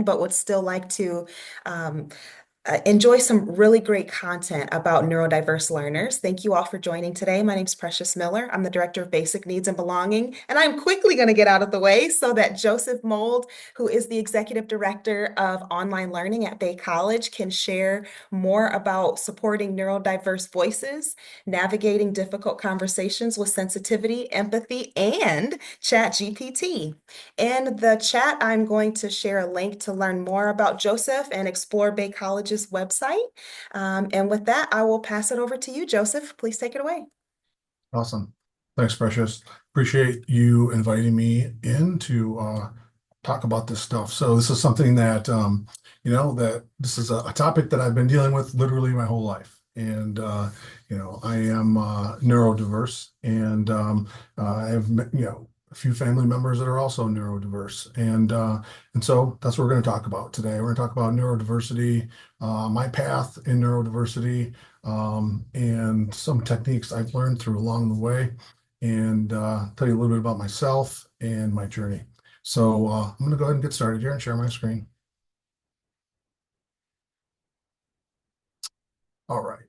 but would still like to um, enjoy some really great content about neurodiverse learners. Thank you all for joining today. My name is Precious Miller. I'm the Director of Basic Needs and Belonging, and I'm quickly going to get out of the way so that Joseph Mold, who is the Executive Director of Online Learning at Bay College, can share more about supporting neurodiverse voices, navigating difficult conversations with sensitivity, empathy, and ChatGPT. In the chat, I'm going to share a link to learn more about Joseph and explore Bay College's website. And with that, I will pass it over to you, Joseph. Please take it away. Awesome. Thanks, Precious. Appreciate you inviting me in to talk about this stuff. So this is something that, that this is a topic that I've been dealing with literally my whole life. And, I am neurodiverse and I have, a few family members that are also neurodiverse. And so that's what we're going to talk about today. We're going to talk about neurodiversity, my path in neurodiversity, and some techniques I've learned through along the way, and tell you a little bit about myself and my journey. So I'm going to go ahead and get started here and share my screen. All right.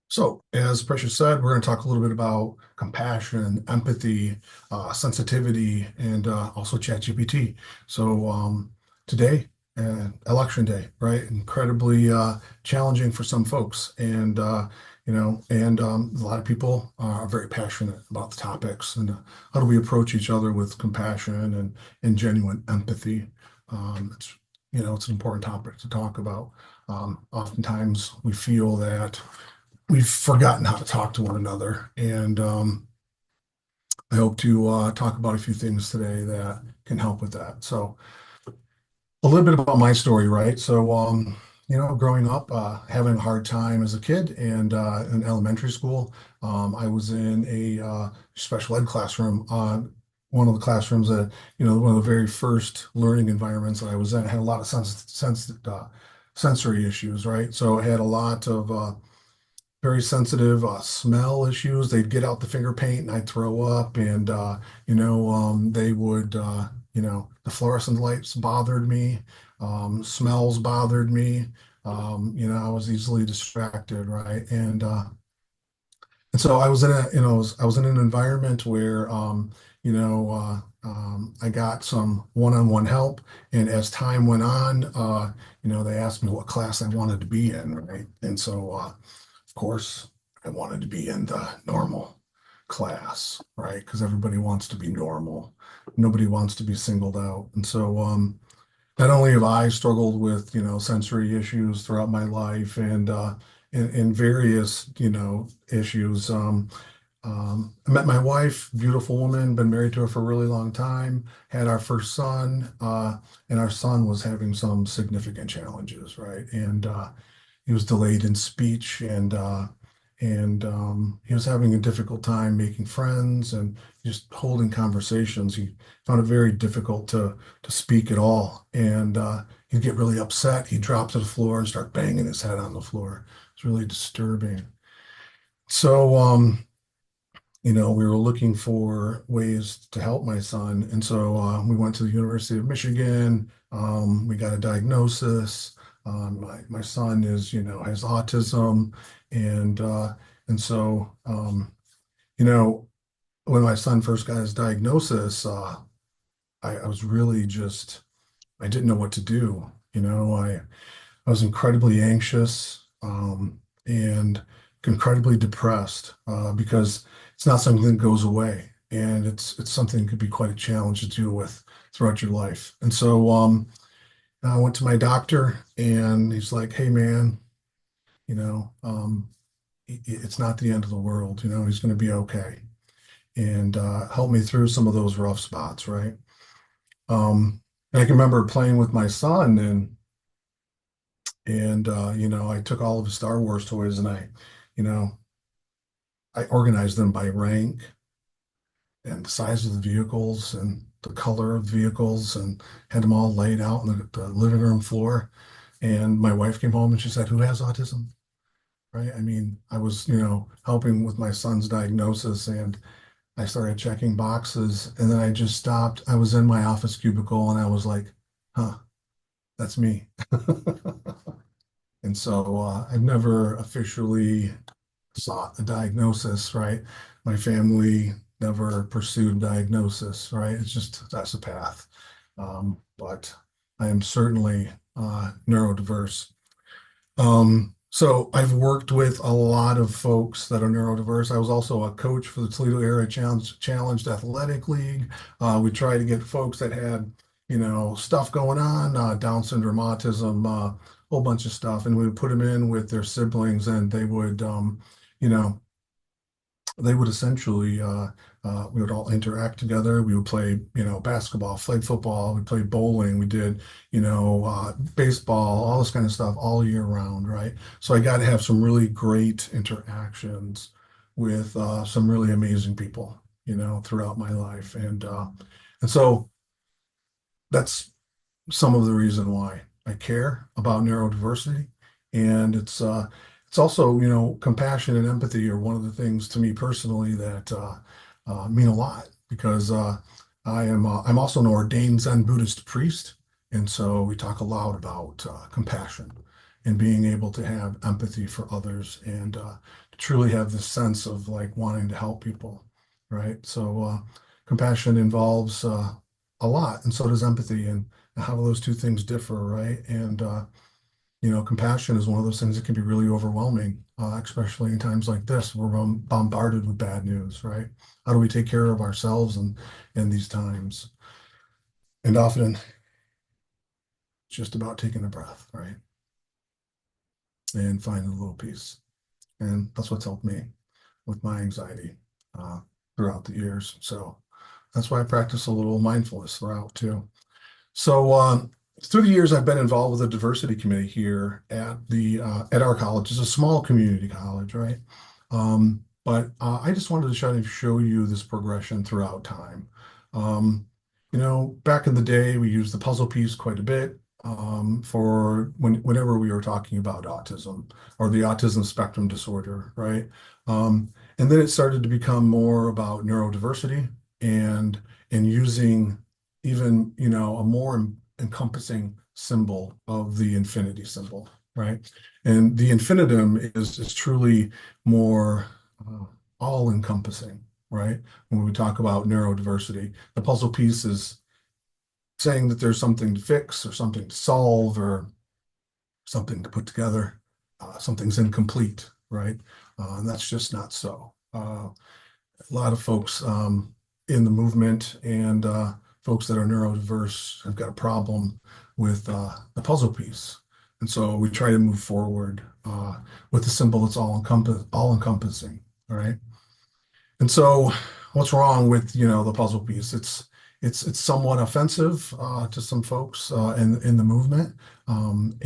So, as Precious said, we're going to talk a little bit about compassion, empathy, sensitivity, and also ChatGPT. So, today, election day, right? Incredibly challenging for some folks, and a lot of people are very passionate about the topics and how do we approach each other with compassion and genuine empathy. It's it's an important topic to talk about. Oftentimes, we feel that we've forgotten how to talk to one another. And I hope to talk about a few things today that can help with that. So, a little bit about my story, right? So, growing up, having a hard time as a kid and in elementary school, I was in a special ed classroom. One of the classrooms that, one of the very first learning environments that I was in had a lot of sensory issues, right? So I had a lot of very sensitive smell issues. They'd get out the finger paint and I'd throw up, and they would, the fluorescent lights bothered me, smells bothered me. I was easily distracted, right? And so I was in I was in an environment where, I got some one-on-one help, and as time went on, they asked me what class I wanted to be in, right? And so, of course, I wanted to be in the normal class, right? Because everybody wants to be normal. Nobody wants to be singled out. And so, not only have I struggled with, sensory issues throughout my life and various, issues. I met my wife, beautiful woman, been married to her for a really long time, had our first son, and our son was having some significant challenges, right? And he was delayed in speech and he was having a difficult time making friends and just holding conversations. He found it very difficult to speak at all, and he'd get really upset. He'd drop to the floor and start banging his head on the floor. It's really disturbing. So, we were looking for ways to help my son, and so we went to the University of Michigan. We got a diagnosis. My son has autism, and uh, and so when my son first got his diagnosis, I was really just I didn't know what to do. I was incredibly anxious, and incredibly depressed because it's not something that goes away, and it's something that could be quite a challenge to deal with throughout your life. And so I went to my doctor, and he's like, "Hey, man, you know, um, it's not the end of the world. He's going to be okay," and helped me through some of those rough spots, right? And I can remember playing with my son, and I took all of his Star Wars toys and you know, I organized them by rank and the size of the vehicles and the color of the vehicles and had them all laid out on the living room floor. And my wife came home and she said, "Who has autism?" Right? I mean, I was, helping with my son's diagnosis, and I started checking boxes, and then I just stopped. I was in my office cubicle and I was like, huh, that's me. And so I've never officially sought a diagnosis, right? My family never pursued diagnosis, right? It's just that's a path. But I am certainly neurodiverse. So I've worked with a lot of folks that are neurodiverse. I was also a coach for the Toledo Area Challenged Athletic League. We try to get folks that had, stuff going on, Down syndrome, autism, a whole bunch of stuff, and we would put them in with their siblings, and you know, they would essentially we would all interact together. We would play, basketball, played football, we played bowling, we did, baseball, all this kind of stuff all year round, right? So I got to have some really great interactions with some really amazing people, throughout my life, and so that's some of the reason why I care about neurodiversity. And it's also, compassion and empathy are one of the things to me personally that mean a lot because I'm also an ordained Zen Buddhist priest. And so we talk a lot about compassion and being able to have empathy for others and to truly have this sense of like wanting to help people, right? So compassion involves a lot, and so does empathy. And how those two things differ, right? And compassion is one of those things that can be really overwhelming, especially in times like this. We're bombarded with bad news, right? How do we take care of ourselves and in these times? And often it's just about taking a breath, right? And finding a little peace. And that's what's helped me with my anxiety uh, throughout the years. So that's why I practice a little mindfulness throughout too. So through the years, I've been involved with the diversity committee here at our college. It's a small community college, right? But I just wanted to try to show you this progression throughout time. Back in the day, we used the puzzle piece quite a bit for whenever we were talking about autism or the autism spectrum disorder, right? And then it started to become more about neurodiversity and using even a more encompassing symbol of the infinity symbol, right? And the infinitum is truly more all encompassing, right? When we talk about neurodiversity, the puzzle piece is saying that there's something to fix or something to solve or something to put together. Something's incomplete, right? And that's just not so. A lot of folks in the movement and folks that are neurodiverse have got a problem with the puzzle piece. And so we try to move forward with a symbol that's all encompassing, all right? And so what's wrong with, the puzzle piece? It's somewhat offensive to some folks in the movement. And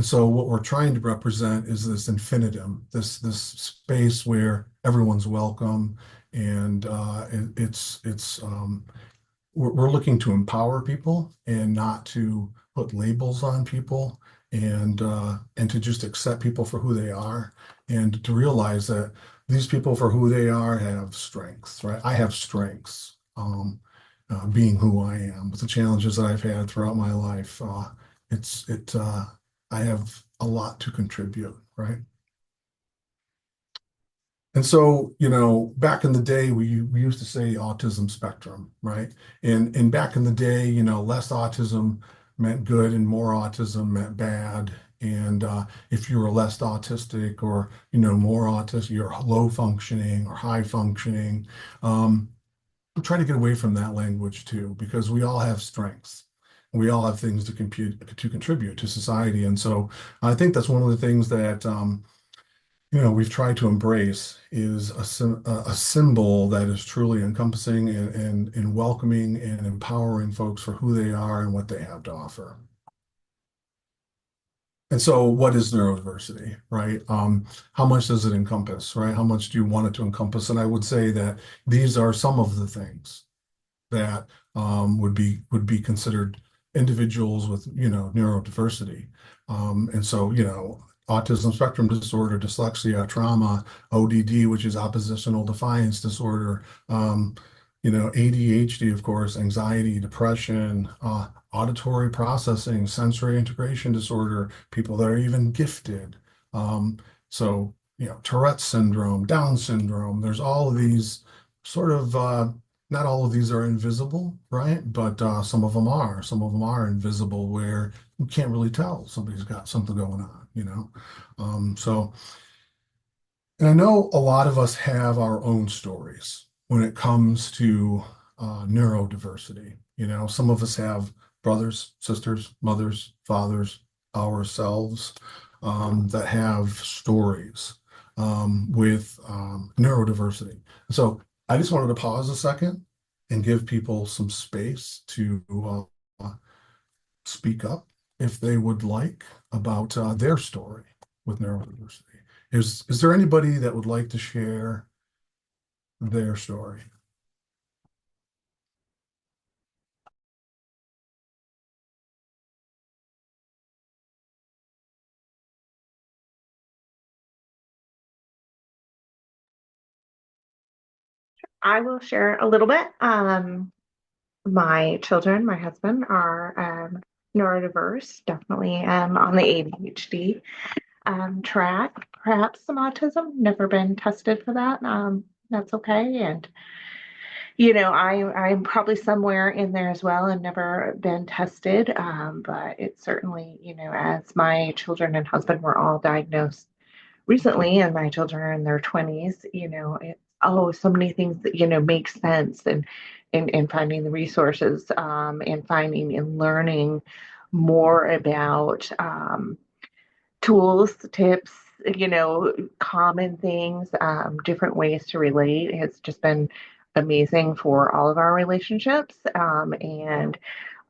so what we're trying to represent is this infinitum, this space where everyone's welcome, and we're looking to empower people and not to put labels on people, and to just accept people for who they are, and to realize that these people for who they are have strengths, right? I have strengths. Being who I am, with the challenges that I've had throughout my life, it's it I have a lot to contribute, right? And so, back in the day, we used to say autism spectrum, right? And back in the day, less autism meant good and more autism meant bad. And if you were less autistic or, more autistic, you're low functioning or high functioning. I'm trying to get away from that language too, because we all have strengths. We all have things to contribute to society. And so I think that's one of the things that we've tried to embrace is a symbol that is truly encompassing and welcoming and empowering folks for who they are and what they have to offer. And so what is neurodiversity, right? How much does it encompass, right? How much do you want it to encompass? And I would say that these are some of the things that would be considered individuals with neurodiversity. And so autism spectrum disorder, dyslexia, trauma, ODD, which is oppositional defiance disorder, ADHD, of course, anxiety, depression, auditory processing, sensory integration disorder, people that are even gifted. Um, Tourette's syndrome, Down syndrome, there's all of these sort of, not all of these are invisible, right? But some of them are. Some of them are invisible where you can't really tell somebody's got something going on. So, and I know a lot of us have our own stories when it comes to neurodiversity. Some of us have brothers, sisters, mothers, fathers, ourselves that have stories with neurodiversity. So I just wanted to pause a second and give people some space to speak up if they would like about their story with neurodiversity. Is there anybody that would like to share their story? I will share a little bit. My children, my husband are neurodiverse, definitely on the ADHD track, perhaps some autism, never been tested for that. That's okay. And, I'm probably somewhere in there as well and never been tested. But it certainly, as my children and husband were all diagnosed recently, and my children are in their 20s, it's so many things that, make sense, and in finding the resources, and finding and learning more about tools, tips, common things, different ways to relate. It's just been amazing for all of our relationships, and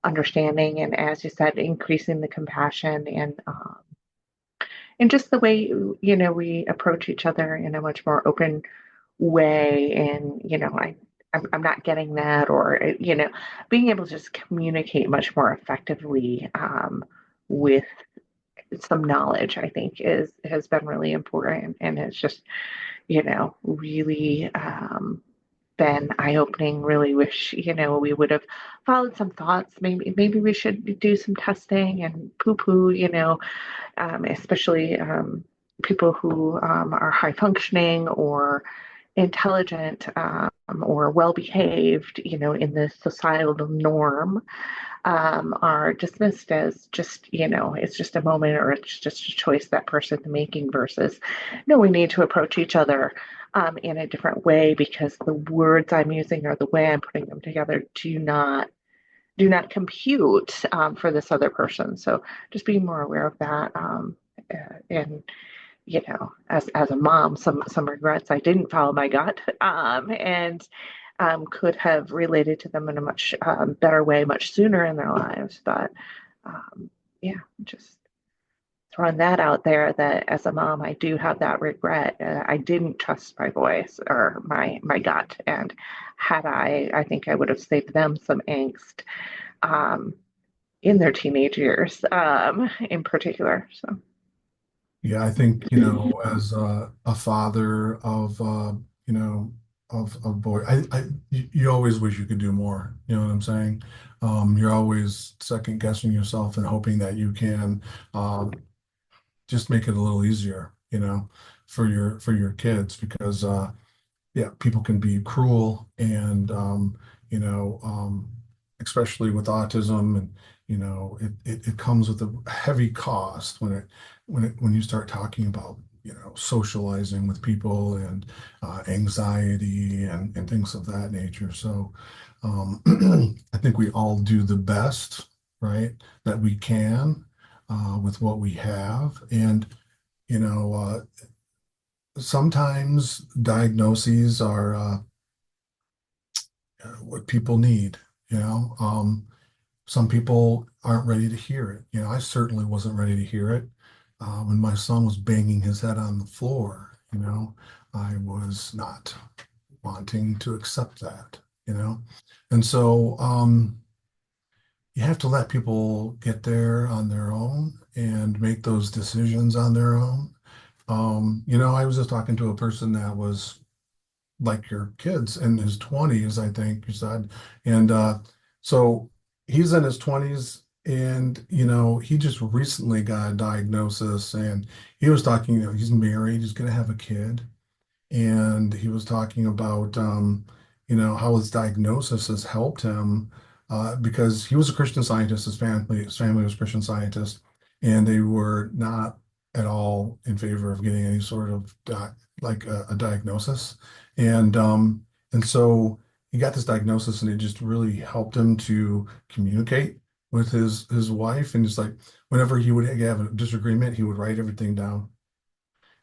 understanding, and as you said, increasing the compassion, and just the way, we approach each other in a much more open way. And I'm not getting that, or being able to just communicate much more effectively, with some knowledge, I think is has been really important, and it's just really, been eye-opening. Really wish, we would have followed some thoughts. Maybe we should do some testing and poo-poo, especially, people who, are high functioning or intelligent, or well behaved, in the societal norm, are dismissed as just, it's just a moment, or it's just a choice that person's making, versus no, we need to approach each other, in a different way, because the words I'm using or the way I'm putting them together do not compute, for this other person. So just being more aware of that, and as a mom, some regrets. I didn't follow my gut, and could have related to them in a much, better way, much sooner in their lives. But yeah, just throwing that out there, that as a mom, I do have that regret. I didn't trust my voice or my gut, and had I think I would have saved them some angst, um, in their teenage years, in particular. So. Yeah, I think, as a father of, of boy, you always wish you could do more. You know what I'm saying? You're always second guessing yourself and hoping that you can, just make it a little easier, for your kids, because yeah, people can be cruel, and you know, especially with autism, and it comes with a heavy cost when you start talking about socializing with people, and anxiety, and things of that nature. So um, I think we all do the best, right, that we can with what we have. And you know, sometimes diagnoses are what people need, you know. Some people aren't ready to hear it. I certainly wasn't ready to hear it. When my son was banging his head on the floor, I was not wanting to accept that. And so, you have to let people get there on their own and make those decisions on their own. I was just talking to a person that was like your kids in his 20s, I think you said. And so he's in his 20s and he just recently got a diagnosis and he was talking, he's married, he's going to have a kid. And he was talking about how his diagnosis has helped him because he was a Christian scientist. His family was Christian scientists, and they were not at all in favor of getting any sort of like a diagnosis. And so he got this diagnosis, and it just really helped him to communicate with his wife. And just like whenever he would have a disagreement, he would write everything down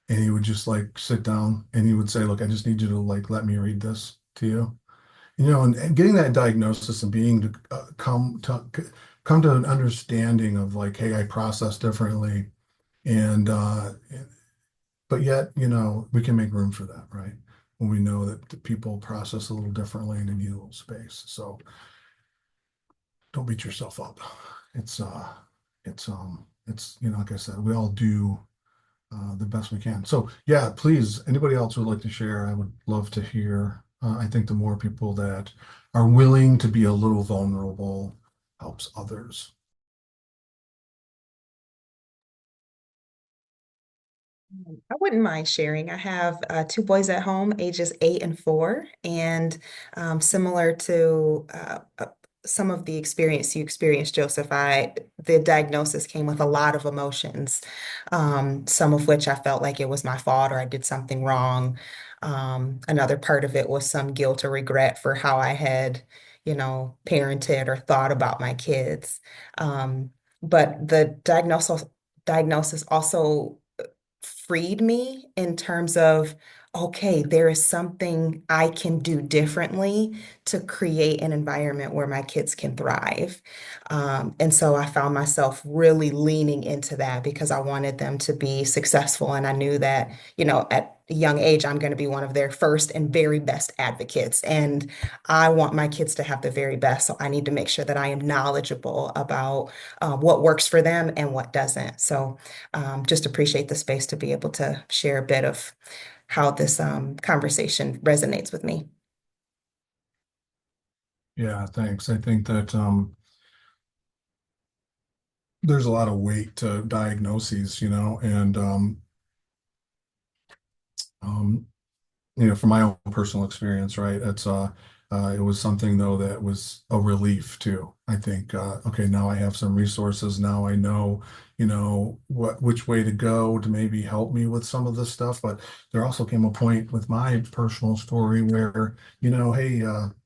and he would just like sit down and he would say, "Look, I just need you to like let me read this to you." And getting that diagnosis and being to come to an understanding of like, hey, I process differently, and but yet, we can make room for that, right? When we know that the people process a little differently and they need a little space. So don't beat yourself up. It's like I said, we all do the best we can. So yeah, please, anybody else who would like to share, I would love to hear. I think the more people that are willing to be a little vulnerable helps others. I wouldn't mind sharing. I have two boys at home, ages 8 and 4, and similar to some of the experience you experienced, Joseph, the diagnosis came with a lot of emotions, some of which I felt like it was my fault or I did something wrong. Another part of it was some guilt or regret for how I had, parented or thought about my kids. But the diagnosis also freed me in terms of, okay, there is something I can do differently to create an environment where my kids can thrive. And so I found myself really leaning into that because I wanted them to be successful. And I knew that, at a young age, I'm going to be one of their first and very best advocates. And I want my kids to have the very best. So I need to make sure that I am knowledgeable about what works for them and what doesn't. So just appreciate the space to be able to share a bit of how this conversation resonates with me. Yeah, thanks. I think that there's a lot of weight to diagnoses, and um, from my own personal experience, right? It was something though that was a relief too. I think, okay, now I have some resources. Now I know, which way to go to maybe help me with some of this stuff. But there also came a point with my personal story where, hey,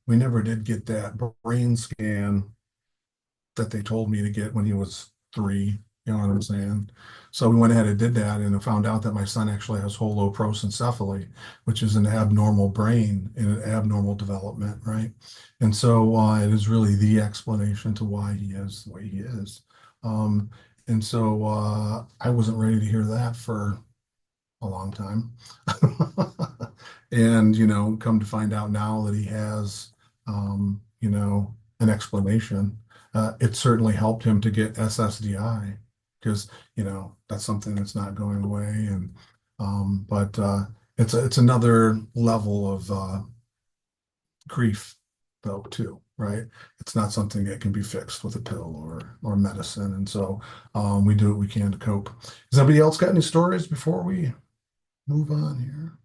we never did get that brain scan that they told me to get when he was 3. You know what I'm saying? So we went ahead and did that and found out that my son actually has holoprosencephaly, which is an abnormal brain and an abnormal development, right? And so it is really the explanation to why he is the way he is. Um, and so I wasn't ready to hear that for a long time. And, come to find out now that he has, an explanation. It certainly helped him to get SSDI because, that's something that's not going away. But it's another level of grief though, too, right? It's not something that can be fixed with a pill or medicine. And so we do what we can to cope. Has anybody else got any stories before we move on here?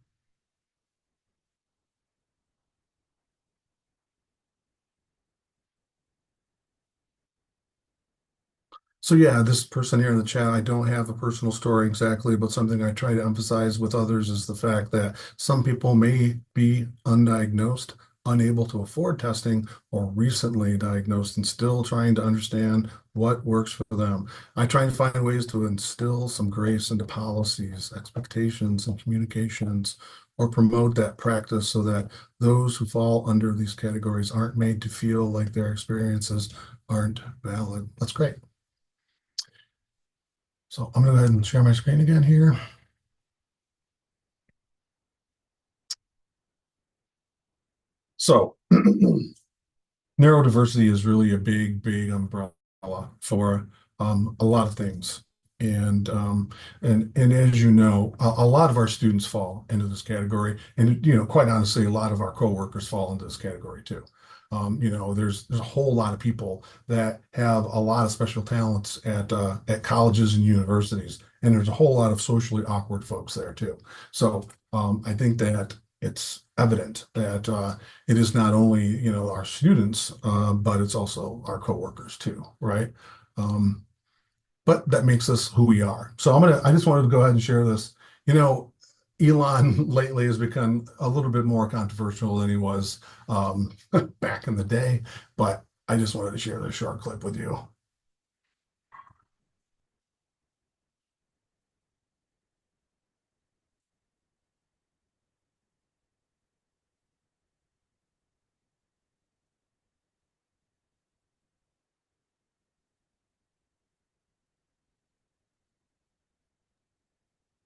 So yeah, this person here in the chat, I don't have a personal story exactly, but something I try to emphasize with others is the fact that some people may be undiagnosed, unable to afford testing, or recently diagnosed and still trying to understand what works for them. I try and find ways to instill some grace into policies, expectations, and communications, or promote that practice so that those who fall under these categories aren't made to feel like their experiences aren't valid. That's great. So I'm going to go ahead and share my screen again here. So Neurodiversity is really a big, big umbrella for a lot of things. And and as you know, a lot of our students fall into this category, and quite honestly, a lot of our coworkers fall into this category too. There's a whole lot of people that have a lot of special talents at colleges and universities, and there's a whole lot of socially awkward folks there too. So I think that it's evident that it is not only our students, but it's also our coworkers too, right? Um, but that makes us who we are. So I just wanted to go ahead and share this. You know, Elon lately has become a little bit more controversial than he was back in the day, but I just wanted to share this short clip with you.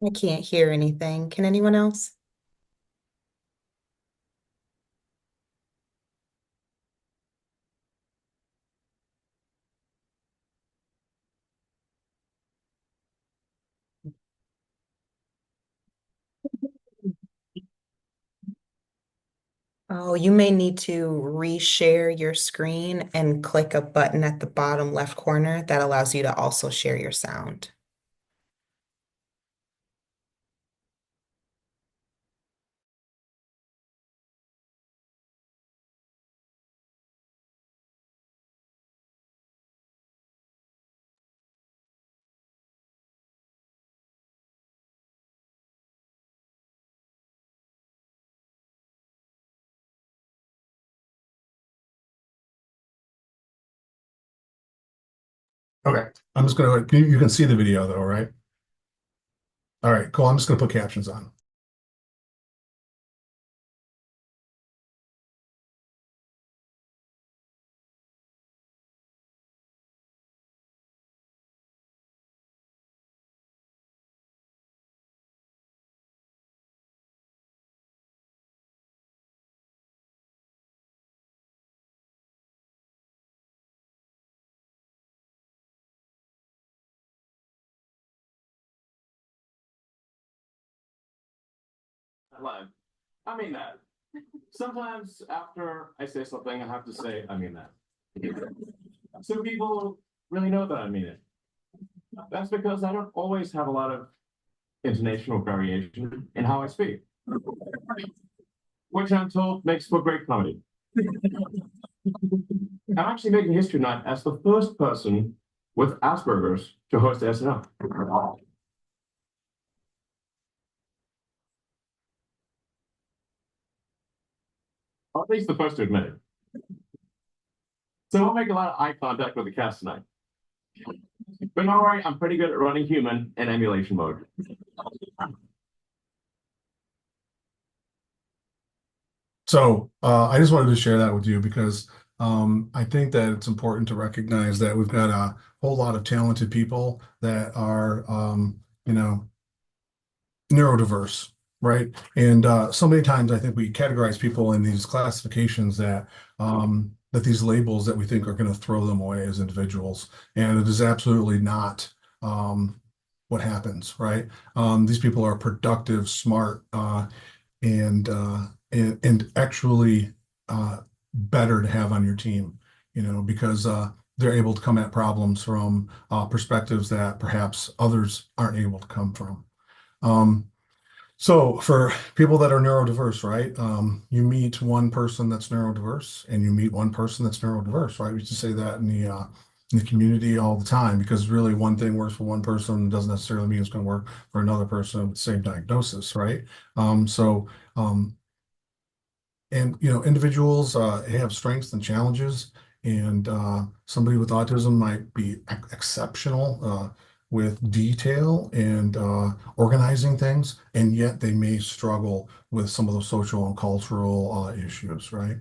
I can't hear anything. Can anyone else? Oh, you may need to reshare your screen and click a button at the bottom left corner that allows you to also share your sound. Okay, I'm just gonna, you can see the video though, right? All right, cool. I'm just gonna put captions on. Live. I mean that. Sometimes after I say something, I have to say, I mean that. Some people really know that I mean it. That's because I don't always have a lot of intonational variation in how I speak, which I'm told makes for great comedy. I'm actually making history tonight as the first person with Asperger's to host SNL. Or at least the first to admit it. So I'll make a lot of eye contact with the cast tonight. But don't worry, I'm pretty good at running human in emulation mode. So I just wanted to share that with you because I think that it's important to recognize that we've got a whole lot of talented people that are, neurodiverse, right? And so many times I think we categorize people in these classifications that these labels that we think are going to throw them away as individuals, and it is absolutely not what happens, right? These people are productive, smart, and actually better to have on your team, because they're able to come at problems from perspectives that perhaps others aren't able to come from. Um, so for people that are neurodiverse, right? You meet one person that's neurodiverse, and you meet one person that's neurodiverse, right? We used to say that in the community all the time because really one thing works for one person doesn't necessarily mean it's going to work for another person with the same diagnosis, right? So um, and individuals have strengths and challenges, and somebody with autism might be exceptional with detail and organizing things, and yet they may struggle with some of those social and cultural issues, right?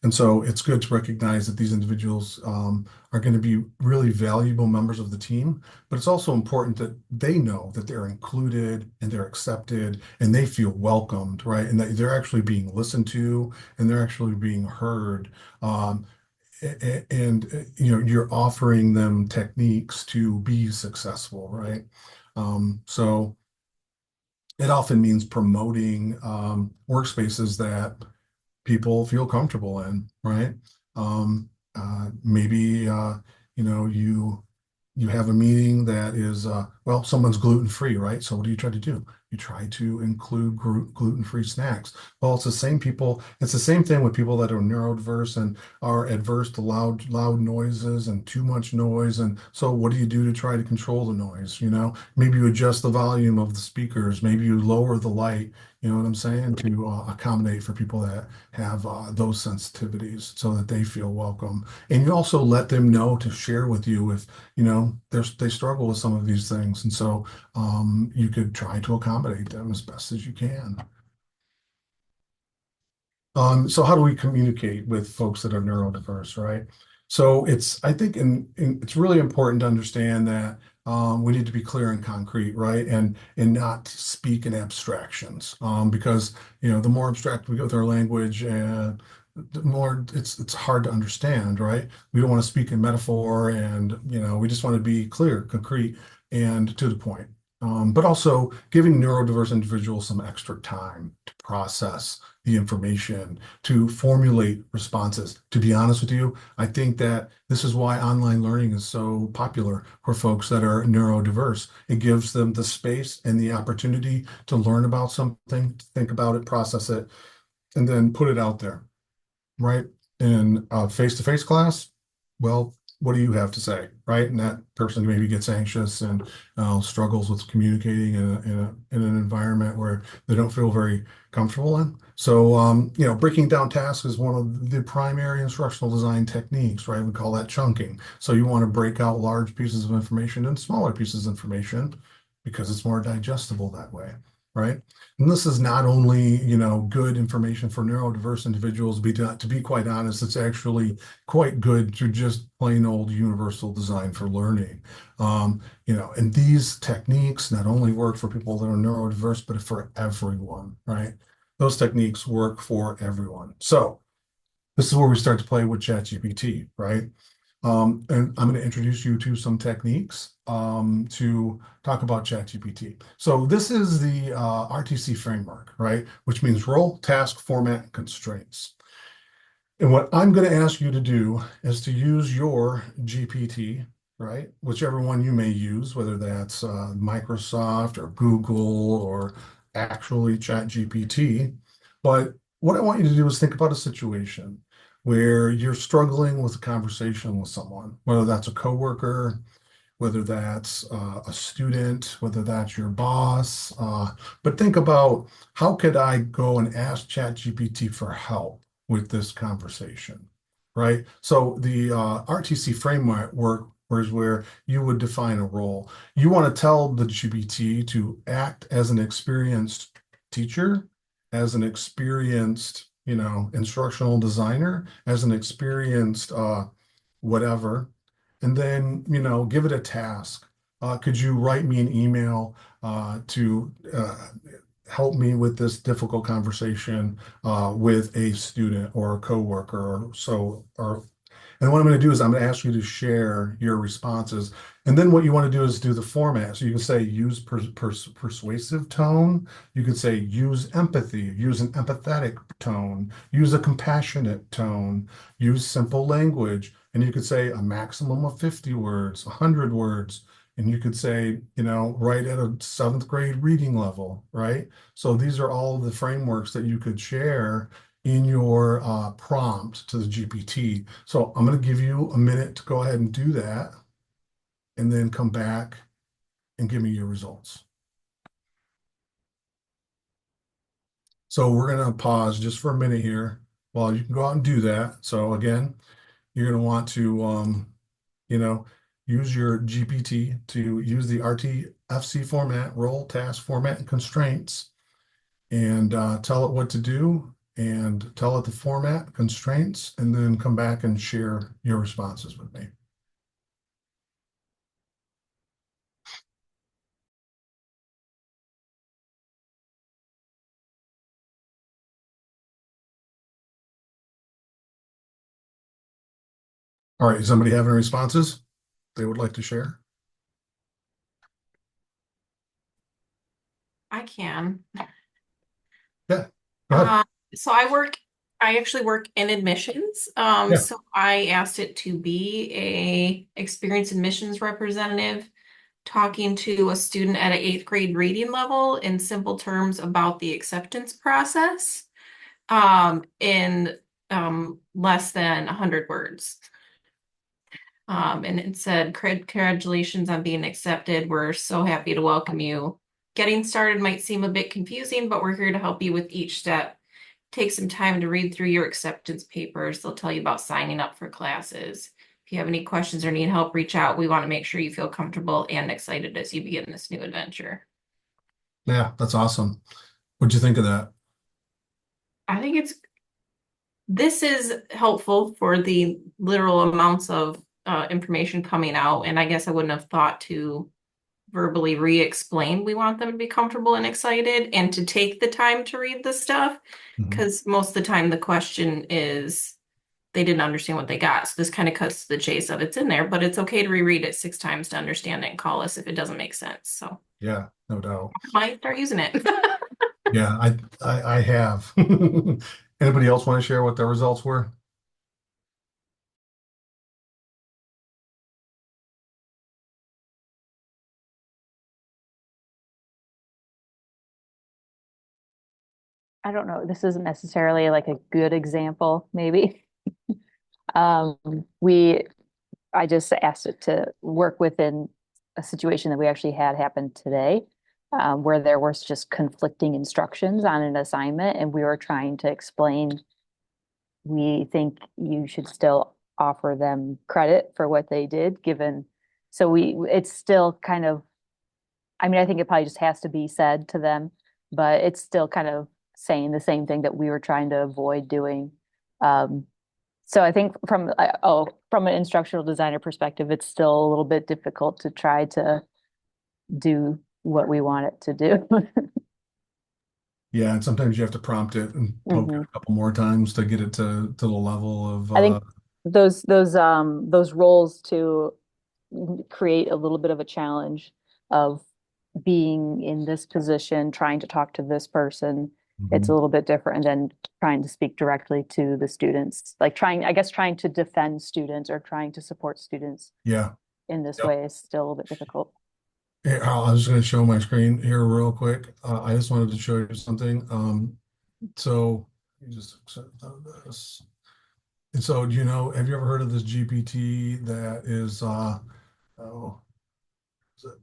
And so it's good to recognize that these individuals are going to be really valuable members of the team, but it's also important that they know that they're included and they're accepted and they feel welcomed, right? And that they're actually being listened to and they're actually being heard. and you're offering them techniques to be successful, right? So it often means promoting workspaces that people feel comfortable in, right? Um, Maybe you have a meeting that is well, someone's gluten free, right? So what do you try to do? You try to include gluten free snacks. Well, it's the same people. It's the same thing with people that are neurodiverse and are adverse to loud noises and too much noise. And so, what do you do to try to control the noise? Maybe you adjust the volume of the speakers. Maybe you lower the light. You know what I'm saying? To accommodate for people that have those sensitivities so that they feel welcome. And you also let them know to share with you if, they struggle with some of these things. And so you could try to accommodate them as best as you can. So how do we communicate with folks that are neurodiverse, right? So I think it's really important to understand that we need to be clear and concrete, right? And not speak in abstractions, because the more abstract we go with our language, and the more it's hard to understand, right? We don't want to speak in metaphor, and we just want to be clear, concrete, and to the point. But also giving neurodiverse individuals some extra time to process the information, to formulate responses. To be honest with you, I think that this is why online learning is so popular for folks that are neurodiverse. It gives them the space and the opportunity to learn about something, think about it, process it, and then put it out there, right? In a face-to-face class, well, what do you have to say, right? And that person maybe gets anxious and struggles with communicating in an environment where they don't feel very comfortable in. So, breaking down tasks is one of the primary instructional design techniques, right? We call that chunking. So you want to break out large pieces of information and smaller pieces of information because it's more digestible that way, right? And this is not only, good information for neurodiverse individuals, to be quite honest, it's actually quite good to just plain old universal design for learning. And these techniques not only work for people that are neurodiverse, but for everyone, right? Those techniques work for everyone. So this is where we start to play with ChatGPT, right? And I'm going to introduce you to some techniques to talk about ChatGPT. So this is the RTC framework, right? Which means role, task, format, and constraints. And what I'm going to ask you to do is to use your GPT, right? Whichever one you may use, whether that's Microsoft or Google or actually ChatGPT. But what I want you to do is think about a situation where you're struggling with a conversation with someone, whether that's a coworker, whether that's a student, whether that's your boss. But think about, how could I go and ask ChatGPT for help with this conversation, right? So the RTC framework is where you would define a role. You want to tell the GPT to act as an experienced teacher, as an experienced, instructional designer, as an experienced whatever, and then give it a task. Could you write me an email to help me with this difficult conversation with a student or a coworker or so, and what I'm going to do is I'm going to ask you to share your responses. And then what you want to do is do the format. So you can say use persuasive tone. You could say use empathy, use an empathetic tone, use a compassionate tone, use simple language. And you could say a maximum of 50 words, 100 words. And you could say, right at a seventh grade reading level, right? So these are all the frameworks that you could share in your prompt to the GPT. So I'm going to give you a minute to go ahead and do that, and then come back and give me your results. So we're going to pause just for a minute here while you can go out and do that. So again, you're going to want to, use your GPT to use the RTFC format, role, task, format, and constraints, and tell it what to do, and tell it the format, constraints, and then come back and share your responses with me. All right, does somebody have any responses they would like to share? I can. Yeah, go ahead. Uh, so I actually work in admissions. Yeah. So I asked it to be a experienced admissions representative talking to a student at an eighth grade reading level in simple terms about the acceptance process, in less than 100 words. And it said, Congratulations on being accepted. We're so happy to welcome you. Getting started might seem a bit confusing, but we're here to help you with each step. Take some time to read through your acceptance papers. They'll tell you about signing up for classes. If you have any questions or need help, reach out. We want to make sure you feel comfortable and excited as you begin this new adventure. Yeah, that's awesome. What'd you think of that? I think this is helpful for the literal amounts of information coming out. And I guess I wouldn't have thought to verbally re-explain we want them to be comfortable and excited and to take the time to read the stuff, Mhm. because most of the time the question is they didn't understand what they got. So this kind of cuts to the chase of it's in there, but it's okay to reread it 6 times to understand it and call us if it doesn't make sense. So Yeah, no doubt. I might start using it. Yeah, I have. Anybody else want to share what their results were? I don't know, this isn't necessarily like a good example, maybe. Um, we, I just asked it to work within a situation that we actually had happen today, where there was just conflicting instructions on an assignment, and we were trying to explain, we think you should still offer them credit for what they did, given, so it's still kind of, I mean, I think it probably just has to be said to them, but it's still kind of saying the same thing that we were trying to avoid doing. Um, so I think from an instructional designer perspective, it's still a little bit difficult to try to do what we want it to do. Yeah, and sometimes you have to prompt it and poke it Mhm. a couple more times to get it to the level of I think those roles to create a little bit of a challenge of being in this position, trying to talk to this person. It's a Mhm. little bit different than trying to speak directly to the students. Like I guess trying to defend students or trying to support students Yeah. in this Yep. way is still a little bit difficult. Here, I was going to show my screen here real quick. I just wanted to show you something. So let me just accept this. And so, do you know, have you ever heard of this GPT that is, oh, is it,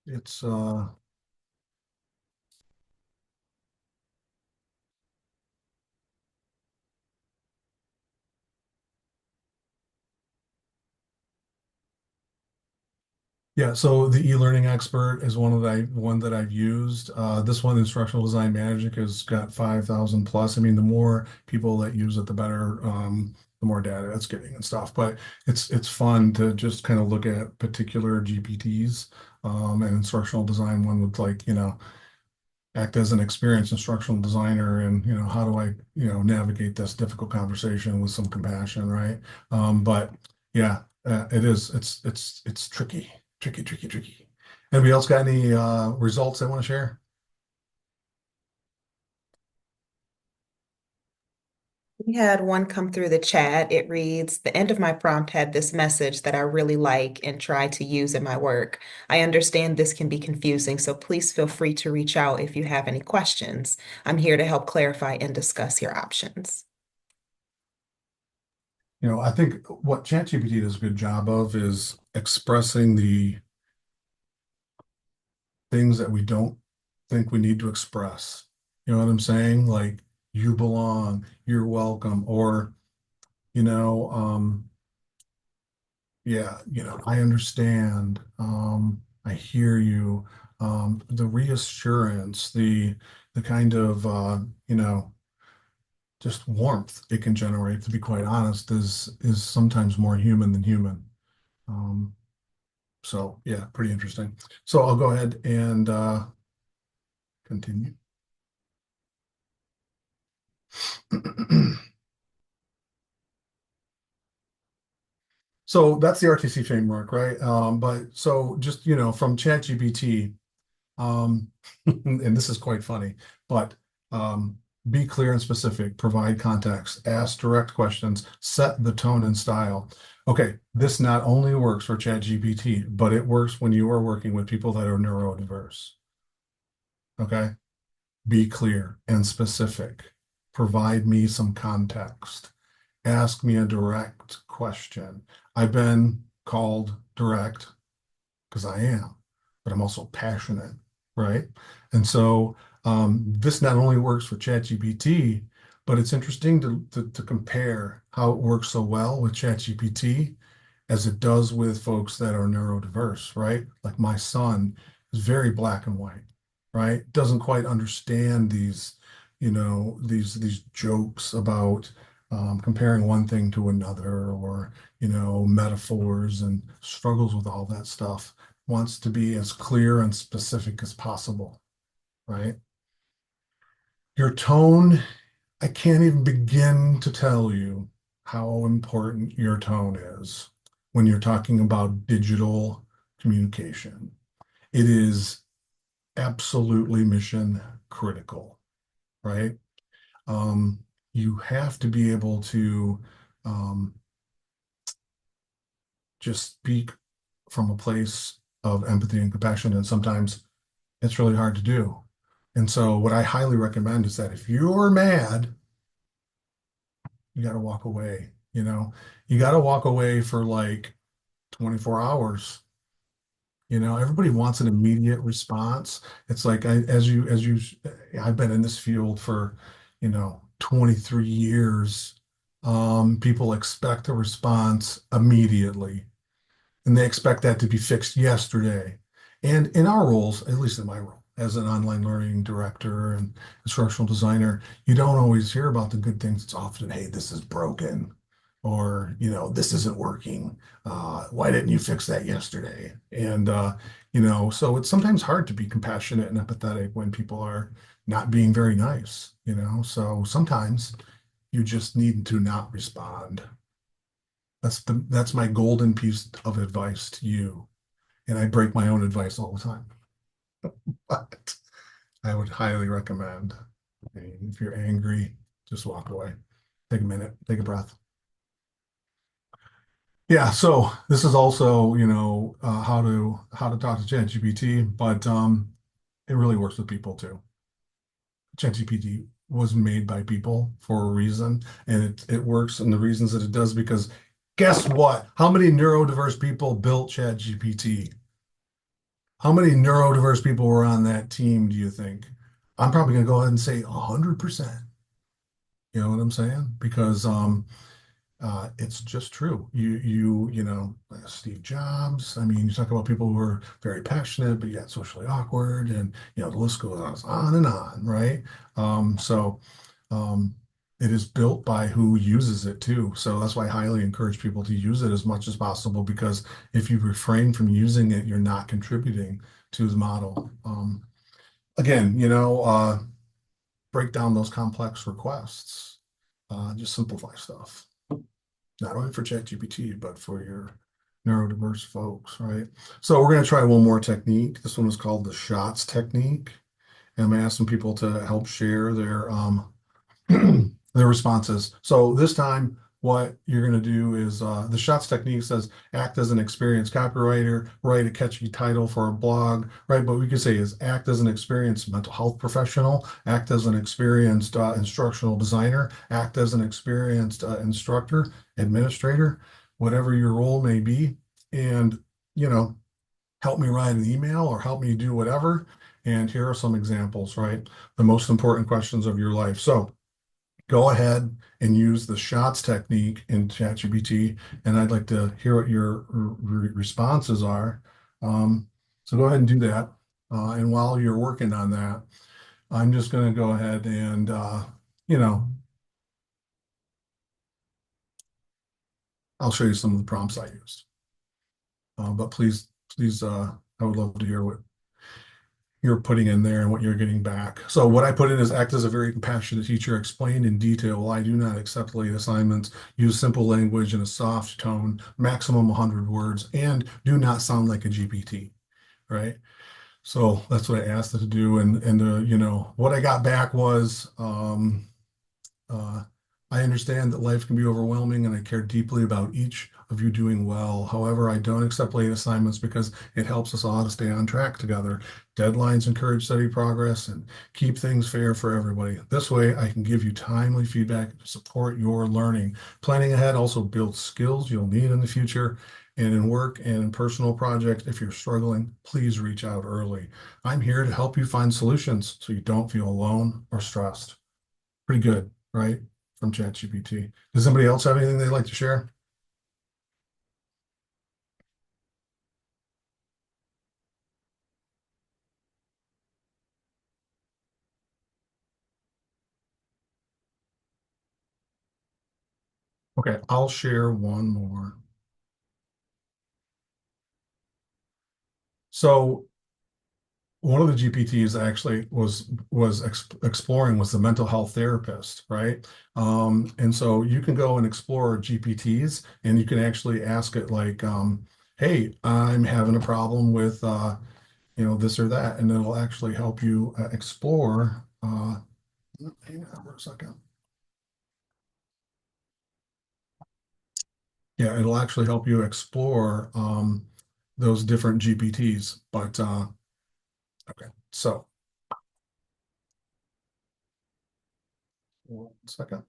it's, yeah, so the e-learning expert is one that I've used. This one, Instructional Design Magic, has got 5,000 plus. I mean, the more people that use it, the better, the more data it's getting and stuff. But it's fun to just kind of look at particular GPTs. And instructional design one would like, act as an experienced instructional designer and, how do I, navigate this difficult conversation with some compassion, right? But yeah, it's tricky. Tricky, tricky, tricky. Anybody else got any results they want to share? We had one come through the chat. It reads, the end of my prompt had this message that I really like and try to use in my work. I understand this can be confusing, so please feel free to reach out if you have any questions. I'm here to help clarify and discuss your options. I think what ChatGPT does a good job of is expressing the things that we don't think we need to express. You know what I'm saying? Like, you belong, you're welcome, or, you know, um, yeah, I understand. I hear you. The reassurance, the kind of just warmth it can generate, to be quite honest, is sometimes more human than human. Um, so yeah, pretty interesting. So I'll go ahead and continue. So that's the RTC framework, right? But so just, from ChatGPT, um, and this is quite funny, but be clear and specific, provide context, ask direct questions, set the tone and style. Okay, this not only works for ChatGPT, but it works when you are working with people that are neurodiverse. Okay, be clear and specific. Provide me some context. Ask me a direct question. I've been called direct because I am, but I'm also passionate, right? And so this not only works for ChatGPT, but it's interesting to compare how it works so well with ChatGPT as it does with folks that are neurodiverse, right? Like my son is very black and white, right? Doesn't quite understand these jokes about comparing one thing to another, or metaphors, and struggles with all that stuff. Wants to be as clear and specific as possible, right? Your tone, I can't even begin to tell you how important your tone is when you're talking about digital communication. It is absolutely mission critical, right? Um, you have to be able to um, just speak from a place of empathy and compassion, and sometimes it's really hard to do. And so, what I highly recommend is that if you're mad, you got to walk away. You got to walk away for like 24 hours. Everybody wants an immediate response. It's like I've been in this field for, 23 years. People expect a response immediately, and they expect that to be fixed yesterday. And in our roles, at least in my role as an online learning director and instructional designer, you don't always hear about the good things. It's often, hey, this is broken, or this isn't working. Why didn't you fix that yesterday? And so it's sometimes hard to be compassionate and empathetic when people are not being very nice. So sometimes you just need to not respond. That's my golden piece of advice to you. And I break my own advice all the time. But I would highly recommend, if you're angry, just walk away. Take a minute, take a breath. Yeah, so this is also, how to talk to ChatGPT, but it really works with people too. ChatGPT was made by people for a reason, and it works, and the reasons that it does, because guess what? How many neurodiverse people built ChatGPT? How many neurodiverse people were on that team, do you think? I'm probably going to go ahead and say 100%. You know what I'm saying? Because it's just true. Steve Jobs. I mean, you talk about people who are very passionate, but yet socially awkward, and the list goes on and on, right? So it is built by who uses it too. So that's why I highly encourage people to use it as much as possible, because if you refrain from using it, you're not contributing to the model. Again, break down those complex requests. Just simplify stuff, not only for ChatGPT, but for your neurodiverse folks, right? So we're going to try one more technique. This one is called the shots technique. And I'm going to ask some people to help share their responses. So this time, what you're going to do is the shots technique says act as an experienced copywriter, write a catchy title for a blog, right? But we could say is act as an experienced mental health professional, act as an experienced instructional designer, act as an experienced instructor, administrator, whatever your role may be, and help me write an email or help me do whatever. And here are some examples, right? The most important questions of your life. So go ahead and use the shots technique in ChatGPT, and I'd like to hear what your responses are. So go ahead and do that. And while you're working on that, I'm just going to go ahead and, I'll show you some of the prompts I used. But please, I would love to hear you're putting in there and what you're getting back. So what I put in is act as a very compassionate teacher, explain in detail why I do not accept late assignments, use simple language in a soft tone, maximum 100 words, and do not sound like a GPT, right? So that's what I asked it to do. And what I got back was, uh, I understand that life can be overwhelming and I care deeply about each of you doing well. However, I don't accept late assignments because it helps us all to stay on track together. Deadlines encourage steady progress and keep things fair for everybody. This way, I can give you timely feedback to support your learning. Planning ahead also builds skills you'll need in the future. And in work and in personal projects, if you're struggling, please reach out early. I'm here to help you find solutions so you don't feel alone or stressed. Pretty good, right? From ChatGPT. Does somebody else have anything they'd like to share? Okay, I'll share one more. So one of the GPTs actually was exploring was the mental health therapist, right? And so you can go and explore GPTs, and you can actually ask it like, "Hey, I'm having a problem with this or that," and it'll actually help you explore. Hang on for a second. Yeah, it'll actually help you explore those different GPTs. But okay, so 1 second.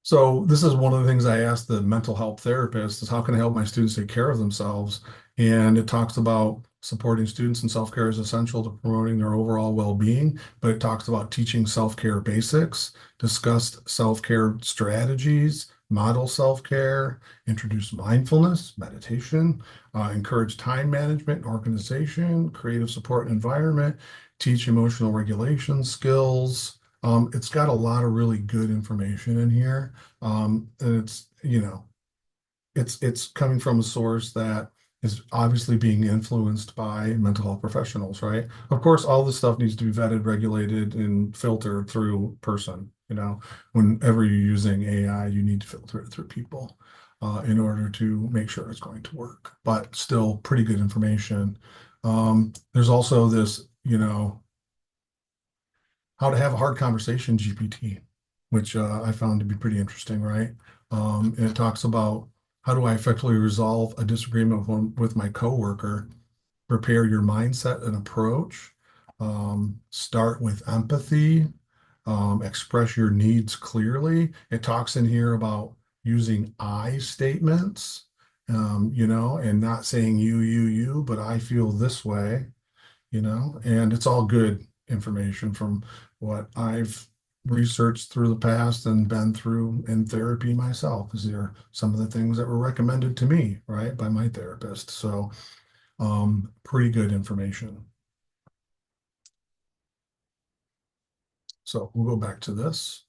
So this is one of the things I asked the mental health therapist is how can I help my students take care of themselves? And it talks about supporting students and self-care is essential to promoting their overall well-being, but it talks about teaching self-care basics, discussed self-care strategies, model self-care, introduce mindfulness, meditation, encourage time management, organization, creative support and environment, teach emotional regulation skills. It's got a lot of really good information in here. And it's coming from a source that is obviously being influenced by mental health professionals, right? Of course, all this stuff needs to be vetted, regulated, and filtered through person. Whenever you're using AI, you need to filter it through people in order to make sure it's going to work, but still pretty good information. There's also this, how to have a hard conversation GPT, which I found to be pretty interesting, right? And it talks about how do I effectively resolve a disagreement with my coworker, prepare your mindset and approach, start with empathy, express your needs clearly. It talks in here about using I statements, and not saying you, but I feel this way, and it's all good information from what I've researched through the past and been through in therapy myself. These are some of the things that were recommended to me, right, by my therapist. So, pretty good information. So we'll go back to this.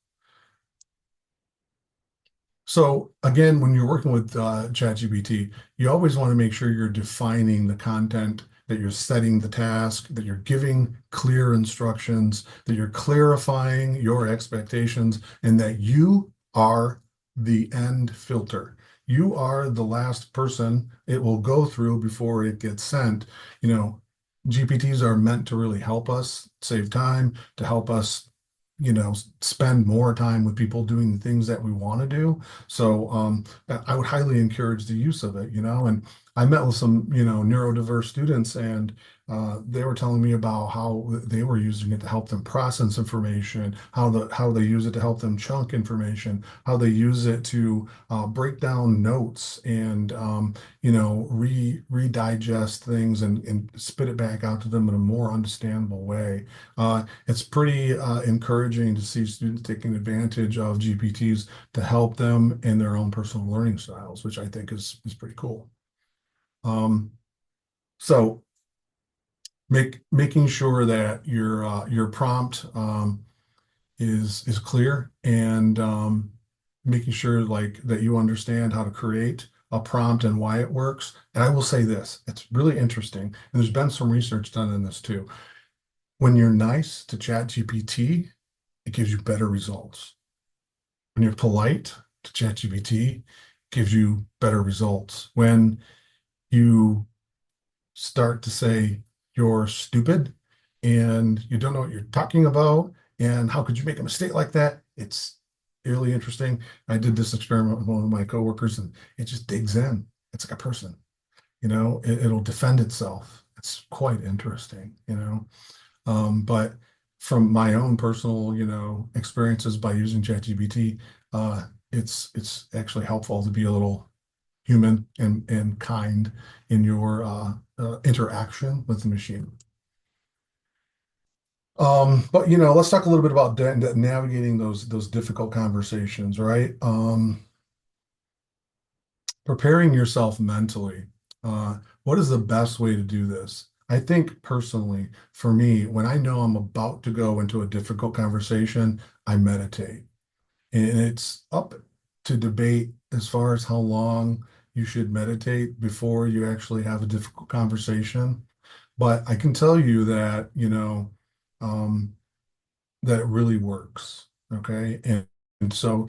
So again, when you're working with ChatGPT, you always want to make sure you're defining the content, that you're setting the task, that you're giving clear instructions, that you're clarifying your expectations, and that you are the end filter. You are the last person it will go through before it gets sent. GPTs are meant to really help us save time, to help us spend more time with people doing the things that we want to do. So I would highly encourage the use of it, and I met with some, neurodiverse students, and they were telling me about how they were using it to help them process information, how they use it to help them chunk information, how they use it to break down notes and redigest things and spit it back out to them in a more understandable way. It's pretty encouraging to see students taking advantage of GPTs to help them in their own personal learning styles, which I think is pretty cool. So making sure that your prompt is clear and making sure like that you understand how to create a prompt and why it works. And I will say this, it's really interesting. And there's been some research done in this too. When you're nice to ChatGPT, it gives you better results. When you're polite to ChatGPT, it gives you better results. When you start to say you're stupid and you don't know what you're talking about, and how could you make a mistake like that? It's really interesting. I did this experiment with one of my coworkers, and it just digs in. It's like a person, it'll defend itself. It's quite interesting, but from my own personal, experiences by using ChatGPT, it's actually helpful to be a little human and kind in your interaction with the machine. But let's talk a little bit about navigating those difficult conversations, right? Preparing yourself mentally. What is the best way to do this? I think personally, for me, when I know I'm about to go into a difficult conversation, I meditate. And it's up to debate as far as how long you should meditate before you actually have a difficult conversation. But I can tell you that, that it really works. Okay. And so,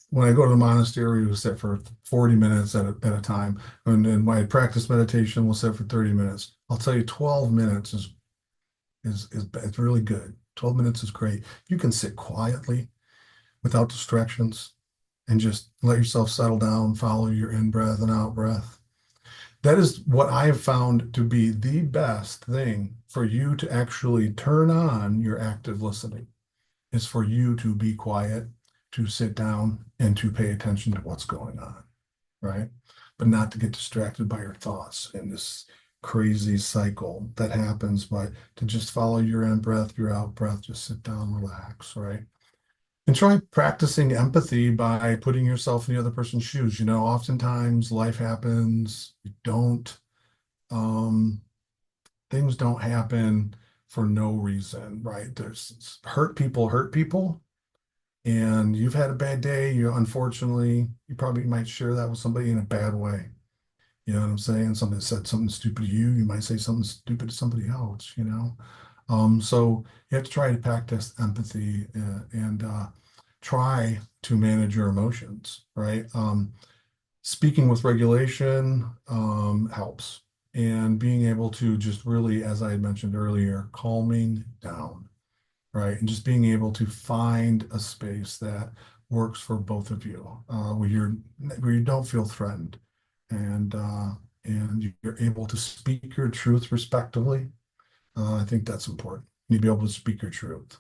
when I go to the monastery, we'll sit for 40 minutes at a time. And then my practice meditation, we'll sit for 30 minutes. I'll tell you, 12 minutes is really good. 12 minutes is great. You can sit quietly without distractions and just let yourself settle down, follow your in breath and out breath. That is what I have found to be the best thing for you to actually turn on your active listening, is for you to be quiet, to sit down and to pay attention to what's going on, right? But not to get distracted by your thoughts in this crazy cycle that happens, but to just follow your in breath, your out breath, just sit down, relax, right? And try practicing empathy by putting yourself in the other person's shoes. Oftentimes life happens, you don't, um, things don't happen for no reason, right? There's hurt people, and you've had a bad day. Unfortunately, you probably might share that with somebody in a bad way. You know what I'm saying? Somebody said something stupid to you, you might say something stupid to somebody else. So you have to try to practice empathy and try to manage your emotions, right? Speaking with regulation helps. And being able to just really, as I had mentioned earlier, calming down, right? And just being able to find a space that works for both of you, where you don't feel threatened, and you're able to speak your truth respectively. I think that's important. You need to be able to speak your truth.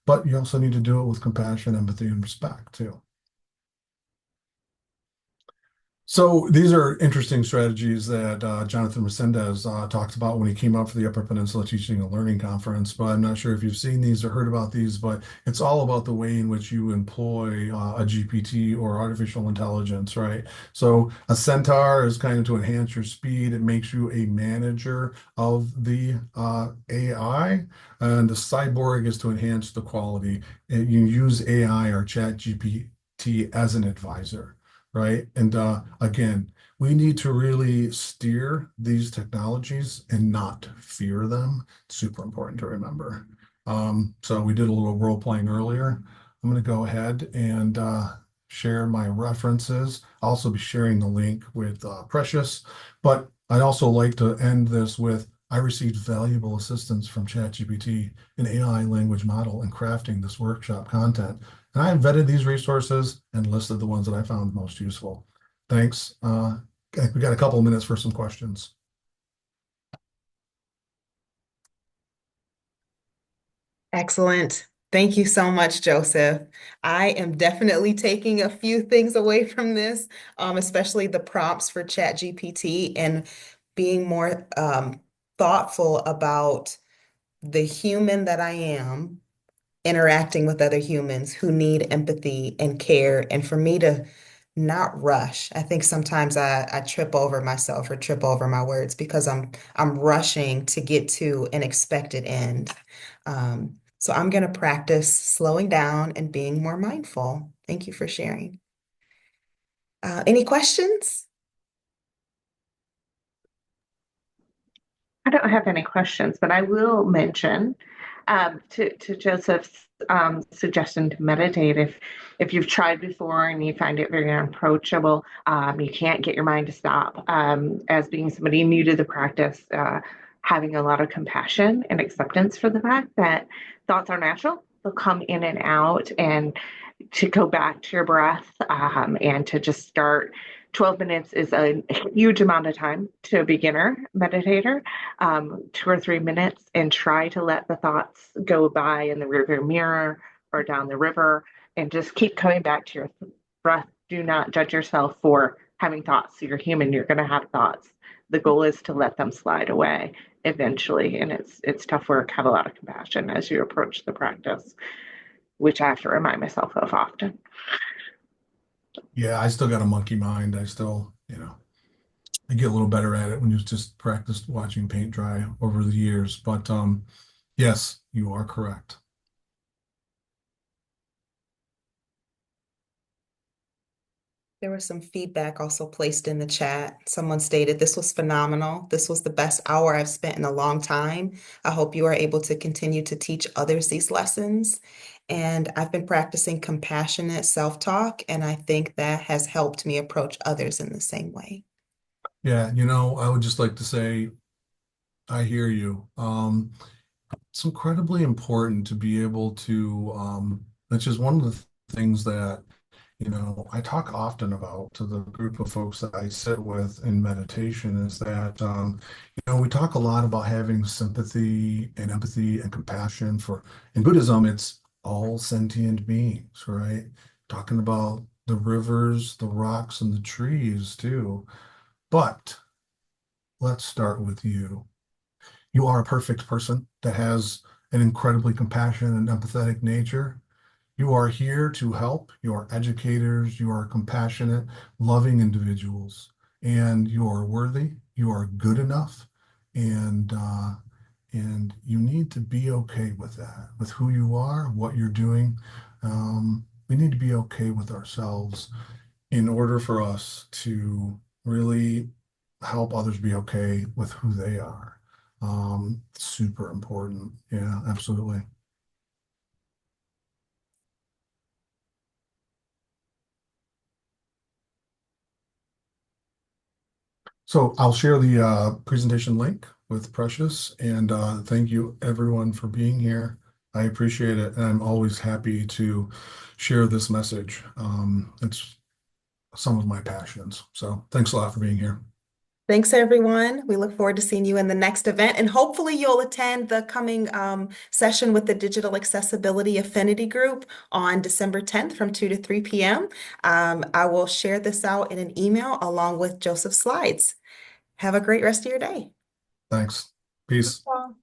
But you also need to do it with compassion, empathy, and respect too. So these are interesting strategies that Jonathan Resendez talked about when he came out for the Upper Peninsula Teaching and Learning Conference. But I'm not sure if you've seen these or heard about these, but it's all about the way in which you employ a GPT or artificial intelligence, right? So a centaur is kind of to enhance your speed. It makes you a manager of the AI, and the cyborg is to enhance the quality. You use AI or Chat GPT as an advisor, right? And again, we need to really steer these technologies and not fear them. It's super important to remember. So we did a little role playing earlier. I'm going to go ahead and share my references. I'll also be sharing the link with Precious, but I'd also like to end this with, I received valuable assistance from ChatGPT, an AI language model, in crafting this workshop content. And I vetted these resources and listed the ones that I found most useful. Thanks. We got a couple of minutes for some questions. Excellent. Thank you so much, Joseph. I am definitely taking a few things away from this, especially the prompts for ChatGPT and being more thoughtful about the human that I am interacting with other humans who need empathy and care, and for me to not rush. I think sometimes I trip over myself or trip over my words because I'm rushing to get to an expected end. So I'm going to practice slowing down and being more mindful. Thank you for sharing. Any questions? I don't have any questions, but I will mention to Joseph's suggestion to meditate. If you've tried before and you find it very unapproachable, you can't get your mind to stop. As being somebody new to the practice, having a lot of compassion and acceptance for the fact that thoughts are natural, they'll come in and out, and to go back to your breath and to just start. 12 minutes is a huge amount of time to a beginner meditator. 2 or 3 minutes, and try to let the thoughts go by in the rearview mirror or down the river, and just keep coming back to your breath. Do not judge yourself for having thoughts. You're human, you're going to have thoughts. The goal is to let them slide away eventually, and it's tough work. Have a lot of compassion as you approach the practice, which I have to remind myself of often. Yeah, I still got a monkey mind. I still, I get a little better at it when you just practice watching paint dry over the years. But yes, you are correct. There was some feedback also placed in the chat. Someone stated, "This was phenomenal. This was the best hour I've spent in a long time. I hope you are able to continue to teach others these lessons. And I've been practicing compassionate self-talk, and I think that has helped me approach others in the same way." Yeah, I would just like to say I hear you. It's incredibly important to be able to, which is one of the things that, I talk often about to the group of folks that I sit with in meditation is that, we talk a lot about having sympathy and empathy and compassion for, in Buddhism, it's all sentient beings, right? Talking about the rivers, the rocks, and the trees too. But let's start with you. You are a perfect person that has an incredibly compassionate and empathetic nature. You are here to help. You are educators. You are compassionate, loving individuals, and you are worthy. You are good enough, and you need to be okay with that, with who you are, what you're doing. We need to be okay with ourselves in order for us to really help others be okay with who they are. Super important. Yeah, absolutely. So I'll share the presentation link with Precious, and thank you everyone for being here. I appreciate it, and I'm always happy to share this message. It's some of my passions. So thanks a lot for being here. Thanks, everyone. We look forward to seeing you in the next event, and hopefully you'll attend the coming session with the Digital Accessibility Affinity Group on December 10th from 2 to 3 p.m. I will share this out in an email along with Joseph's slides. Have a great rest of your day. Thanks. Peace. Well,